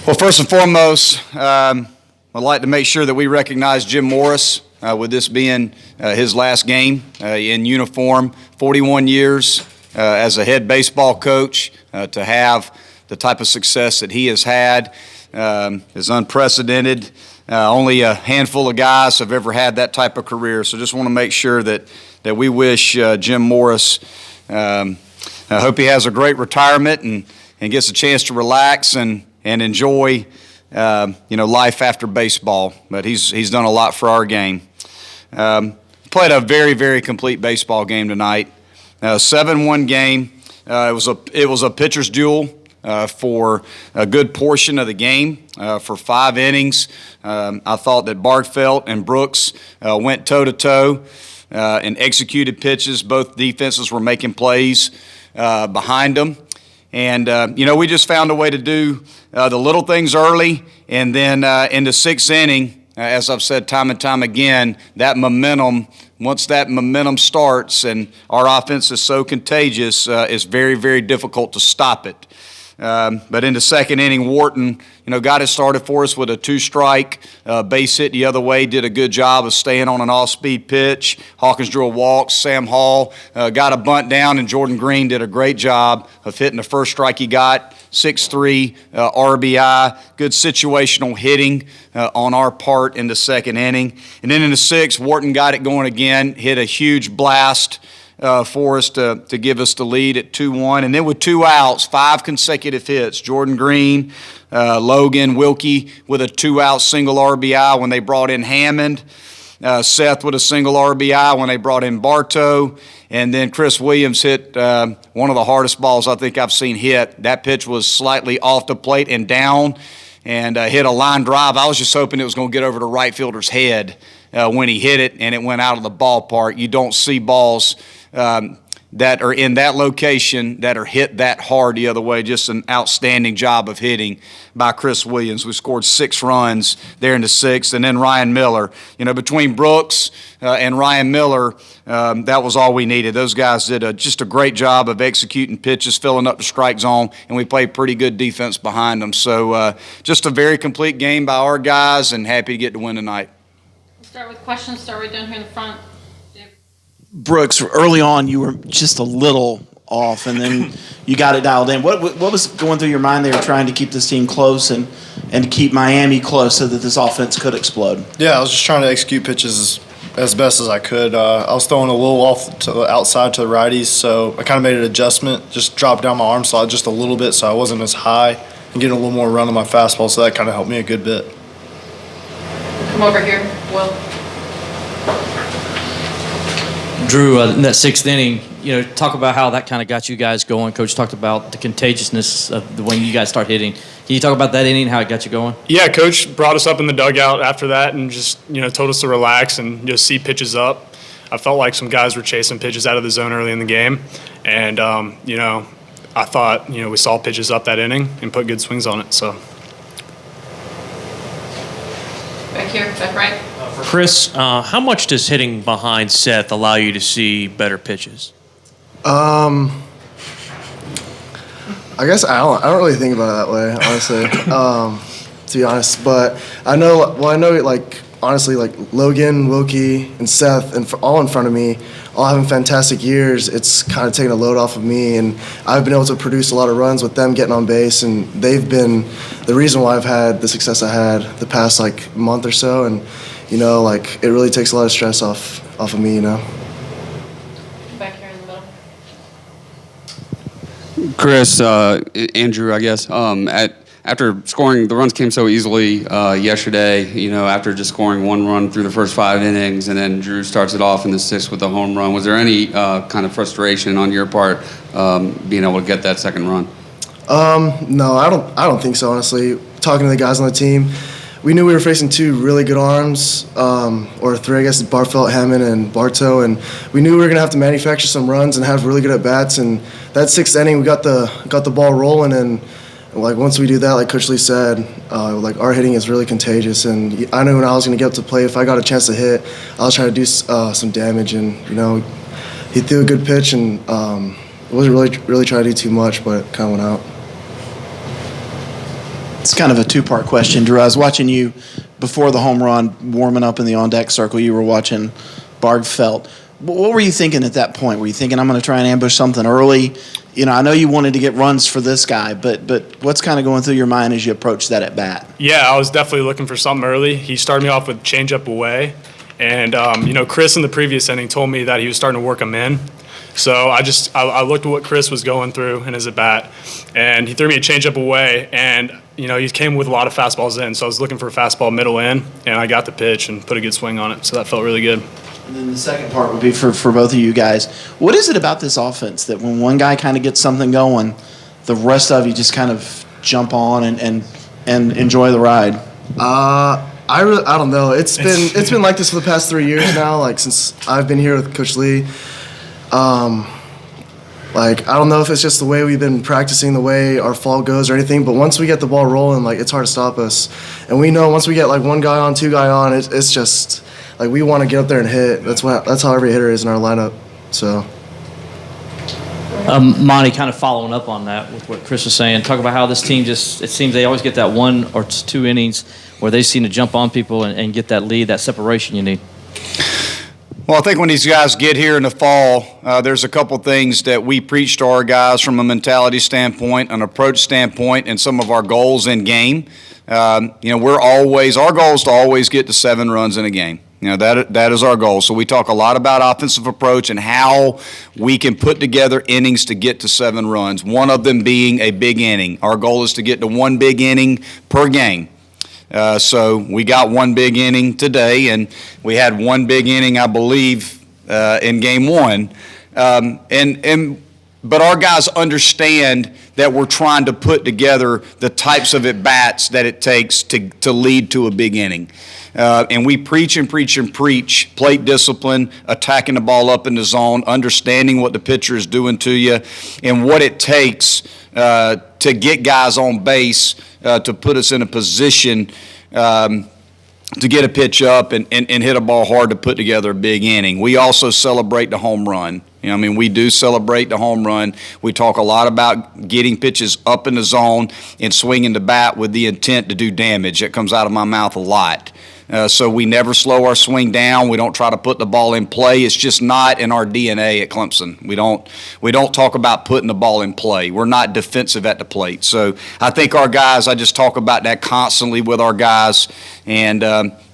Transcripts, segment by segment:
Well, first and foremost, I'd like to make sure that we recognize Jim Morris with this being his last game in uniform. 41 years as a head baseball coach, to have the type of success that he has had is unprecedented. Only a handful of guys have ever had that type of career. So just want to make sure that we wish Jim Morris, I hope he has a great retirement and gets a chance to relax and enjoy, life after baseball. But he's done a lot for our game. Played a very, very complete baseball game tonight. 7-1 game. It was a pitcher's duel for a good portion of the game, for 5 innings. I thought that Barkfeld and Brooks went toe-to-toe and executed pitches. Both defenses were making plays behind them. And, we just found a way to do the little things early, and then in the 6th inning, as I've said time and time again, that momentum, once that momentum starts and our offense is so contagious, it's very, very difficult to stop it. But in the 2nd inning, Wharton, got it started for us with a 2-strike base hit the other way, did a good job of staying on an off-speed pitch. Hawkins drew a walk. Sam Hall got a bunt down, and Jordan Green did a great job of hitting the first strike he got. 6-3 RBI, good situational hitting on our part in the 2nd inning. And then in the 6th, Wharton got it going again, hit a huge blast for us to give us the lead at 2-1. And then with 2 outs, 5 consecutive hits. Jordan Green, Logan, Wilkie with a 2-out single RBI when they brought in Hammond. Seth with a single RBI when they brought in Bartow. And then Chris Williams hit one of the hardest balls I think I've seen hit. That pitch was slightly off the plate and down and hit a line drive. I was just hoping it was going to get over the right fielder's head when he hit it, and it went out of the ballpark. You don't see balls that are in that location that are hit that hard the other way. Just an outstanding job of hitting by Chris Williams. We scored 6 runs there in the 6th, and then Ryan Miller. Between Brooks and Ryan Miller, that was all we needed. Those guys did just a great job of executing pitches, filling up the strike zone, and we played pretty good defense behind them. So just a very complete game by our guys, and happy to get to win tonight. We'll start with questions. Start right down here in the front. Brooks, early on you were just a little off, and then you got it dialed in. What was going through your mind there, trying to keep this team close and keep Miami close so that this offense could explode? Yeah, I was just trying to execute pitches as best as I could. I was throwing a little off to the outside to the righties, so I kind of made an adjustment, just dropped down my arm slot just a little bit so I wasn't as high and getting a little more run on my fastball, so that kind of helped me a good bit. Come over here, Will. Drew, in that 6th inning, talk about how that kind of got you guys going. Coach talked about the contagiousness of when you guys start hitting. Can you talk about that inning, how it got you going? Yeah, Coach brought us up in the dugout after that and just, told us to relax and just see pitches up. I felt like some guys were chasing pitches out of the zone early in the game. And, I thought, we saw pitches up that inning and put good swings on it, so. Back here, back right. Chris, how much does hitting behind Seth allow you to see better pitches? I guess I don't really think about it that way, honestly. To be honest, but I know like honestly, like Logan, Wilkie, and Seth, and all in front of me, all having fantastic years. It's kind of taken a load off of me, and I've been able to produce a lot of runs with them getting on base, and they've been the reason why I've had the success I had the past month or so, and it really takes a lot of stress off of me, Back here in the middle. Chris, Andrew, I guess, after scoring, the runs came so easily yesterday, after just scoring 1 run through the first 5 innings, and then Drew starts it off in the 6th with a home run. Was there any kind of frustration on your part being able to get that 2nd run? No, I don't think so, honestly. Talking to the guys on the team, we knew we were facing 2 really good arms, or 3, I guess, Barfelt, Hammond, and Bartow, and we knew we were going to have to manufacture some runs and have really good at-bats, and that 6th inning, we got the ball rolling, and once we do that, like Coach Lee said, our hitting is really contagious, and I knew when I was going to get up to play, if I got a chance to hit, I was trying to do some damage, and, he threw a good pitch, and wasn't really trying to do too much, but it kind of went out. It's kind of a two-part question, Drew. I was watching you before the home run, warming up in the on-deck circle. You were watching Bargfeld. What were you thinking at that point? Were you thinking, I'm going to try and ambush something early? You know, I know you wanted to get runs for this guy, but what's kind of going through your mind as you approach that at bat? Yeah, I was definitely looking for something early. He started me off with changeup away. And, Chris in the previous inning told me that he was starting to work him in. So I looked at what Chris was going through in his at-bat, and he threw me a changeup away, and, he came with a lot of fastballs in. So I was looking for a fastball middle in, and I got the pitch and put a good swing on it. So that felt really good. And then the second part would be for both of you guys. What is it about this offense that when one guy kind of gets something going, the rest of you just kind of jump on and enjoy the ride? I don't know. It's been like this for the past 3 years now. Like since I've been here with Coach Lee. I don't know if it's just the way we've been practicing, the way our fall goes or anything. But once we get the ball rolling, it's hard to stop us. And we know once we get one guy on, two guy on, it's just we want to get up there and hit. That's how every hitter is in our lineup. So. Monty, kind of following up on that with what Chris was saying, talk about how this team it seems they always get that 1 or 2 innings where they seem to jump on people and get that lead, that separation you need. Well, I think when these guys get here in the fall, there's a couple things that we preach to our guys from a mentality standpoint, an approach standpoint, and some of our goals in game. Our goal is to always get to 7 runs in a game. That is our goal. So we talk a lot about offensive approach and how we can put together innings to get to 7 runs, one of them being a big inning. Our goal is to get to 1 big inning per game. So we got 1 big inning today, and we had 1 big inning, I believe, in game 1. But our guys understand that we're trying to put together the types of at-bats that it takes to lead to a big inning. And we preach and preach and preach plate discipline, attacking the ball up in the zone, understanding what the pitcher is doing to you, and what it takes to get guys on base to put us in a position to get a pitch up and hit a ball hard to put together a big inning. We also celebrate the home run. We do celebrate the home run. We talk a lot about getting pitches up in the zone and swinging the bat with the intent to do damage. That comes out of my mouth a lot. So we never slow our swing down. We don't try to put the ball in play. It's just not in our DNA at Clemson. We don't talk about putting the ball in play. We're not defensive at the plate. So I think our guys, I just talk about that constantly with our guys. And,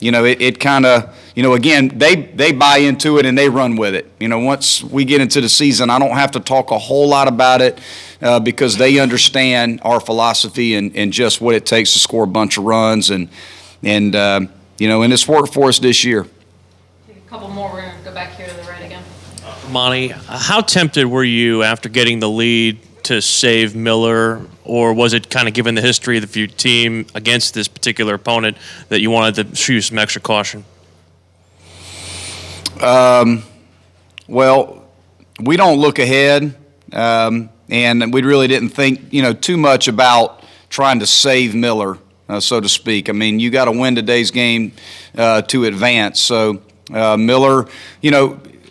it kind of, again, they buy into it and they run with it. Once we get into the season, I don't have to talk a whole lot about it because they understand our philosophy and just what it takes to score a bunch of runs and it's worked for us this year. Take a couple more. We're going to go back here to the right again. Monty, how tempted were you after getting the lead to save Miller, or was it kind of given the history of your team against this particular opponent that you wanted to use some extra caution? Well, we don't look ahead, and we really didn't think, too much about trying to save Miller, so to speak. You got to win today's game to advance. So Miller,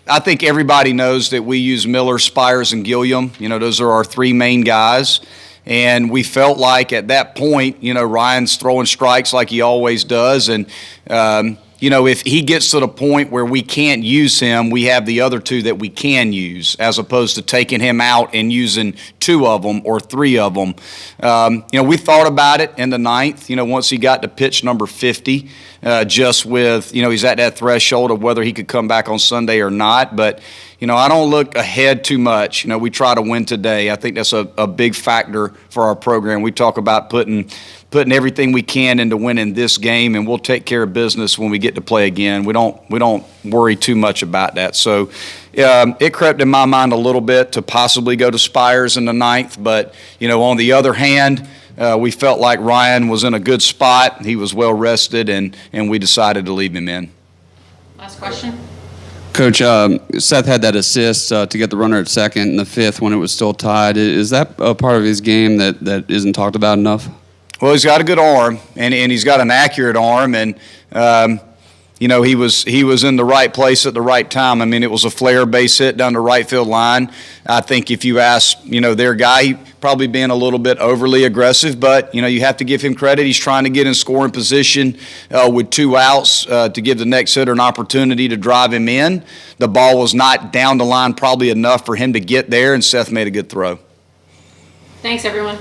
I think everybody knows that we use Miller, Spires, and Gilliam. Those are our 3 main guys. And we felt like at that point, Ryan's throwing strikes like he always does. And, if he gets to the point where we can't use him, we have the other 2 that we can use, as opposed to taking him out and using 2 of them or 3 of them. We thought about it in the 9th, once he got to pitch number 50, just with, he's at that threshold of whether he could come back on Sunday or not. But, I don't look ahead too much. We try to win today. I think that's a big factor for our program. We talk about putting everything we can into winning this game, and we'll take care of business when we get to play again. We don't worry too much about that. So it crept in my mind a little bit to possibly go to Spires in the 9th, but on the other hand, we felt like Ryan was in a good spot. He was well rested, and we decided to leave him in. Last question. Coach, Seth had that assist to get the runner at second in the 5th when it was still tied. Is that a part of his game that isn't talked about enough? Well, he's got a good arm, and he's got an accurate arm, and you know, he was in the right place at the right time. I mean, it was a flare base hit down the right field line. I think if you ask, you know, their guy, he probably being a little bit overly aggressive, but, you know, you have to give him credit. He's trying to get in scoring position with 2 outs to give the next hitter an opportunity to drive him in. The ball was not down the line probably enough for him to get there, and Seth made a good throw. Thanks, everyone.